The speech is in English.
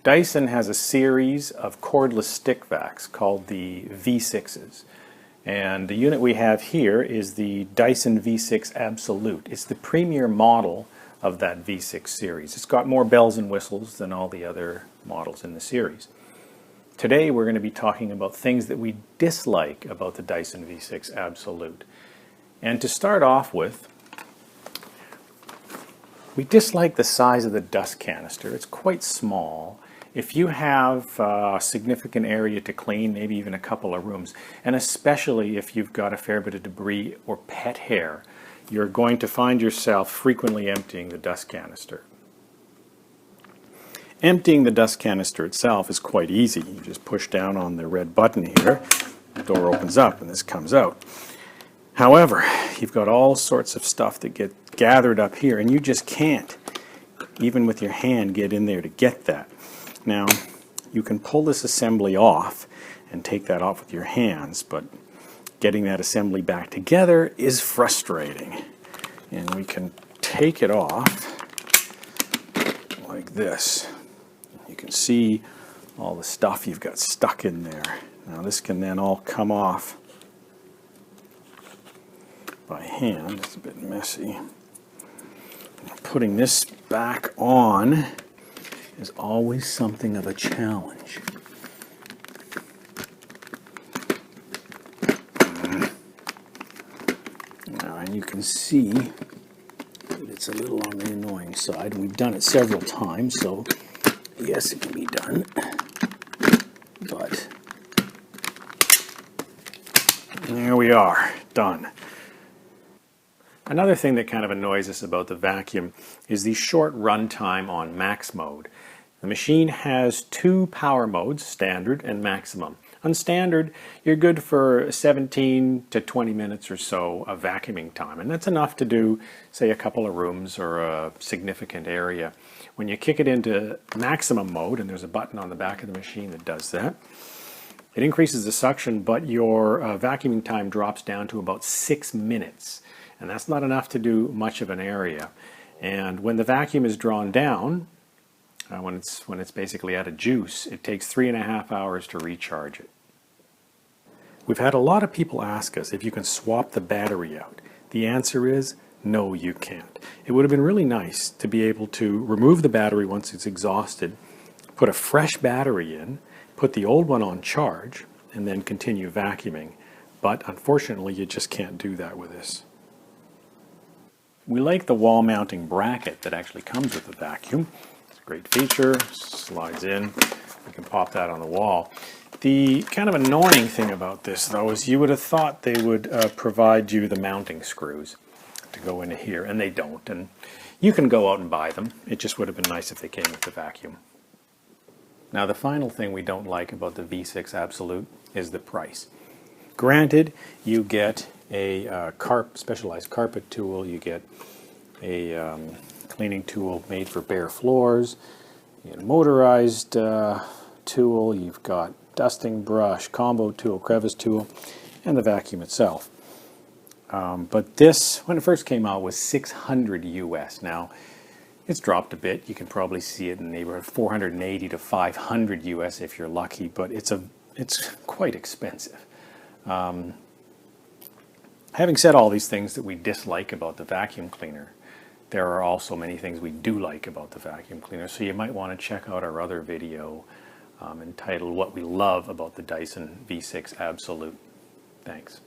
Dyson has a series of cordless stick vacs called the V6s. And the unit we have here is the Dyson V6 Absolute. It's the premier model of that V6 series. It's got more bells and whistles than all the other models in the series. Today we're going to be talking about things that we dislike about the Dyson V6 Absolute. And to start off with, we dislike the size of the dust canister. It's quite small. If you have a significant area to clean, maybe even a couple of rooms, and especially if you've got a fair bit of debris or pet hair, you're going to find yourself frequently emptying the dust canister. Emptying the dust canister itself is quite easy. You just push down on the red button here, the door opens up and this comes out. However, you've got all sorts of stuff that get gathered up here and you just can't, even with your hand, get in there to get that. Now, you can pull this assembly off and take that off with your hands, but getting that assembly back together is frustrating. And we can take it off like this. You can see all the stuff you've got stuck in there. Now this can then all come off by hand. It's a bit messy. Putting this back on is always something of a challenge. Now, and you can see that it's a little on the annoying side. We've done it several times, so yes, it can be done. But there we are, done. Another thing that kind of annoys us about the vacuum is the short runtime on max mode. The machine has two power modes, standard and maximum. On standard, you're good for 17 to 20 minutes or so of vacuuming time, and that's enough to do, say, a couple of rooms or a significant area. When you kick it into maximum mode, and there's a button on the back of the machine that does that, it increases the suction, but your vacuuming time drops down to about 6 minutes. And that's not enough to do much of an area. And when the vacuum is drawn down, when it's basically out of juice, it takes 3.5 hours to recharge it. We've had a lot of people ask us if you can swap the battery out. The answer is no, you can't. It would have been really nice to be able to remove the battery once it's exhausted, put a fresh battery in, put the old one on charge, and then continue vacuuming. But unfortunately, you just can't do that with this. We like the wall mounting bracket that actually comes with the vacuum. It's a great feature, slides in, you can pop that on the wall. The kind of annoying thing about this though is you would have thought they would provide you the mounting screws to go into here, and they don't. And you can go out and buy them. It just would have been nice if they came with the vacuum. Now the final thing we don't like about the V6 Absolute is the price. Granted, you get a specialized carpet tool, you get a cleaning tool made for bare floors, you get a motorized tool, you've got dusting brush, combo tool, crevice tool, and the vacuum itself. But this, when it first came out, was $600 US. Now, it's dropped a bit. You can probably see it in the neighborhood of $480 to $500 US if you're lucky, but it's quite expensive. Having said all these things that we dislike about the vacuum cleaner, there are also many things we do like about the vacuum cleaner, so you might want to check out our other video entitled What We Love About the Dyson V6 Absolute. Thanks.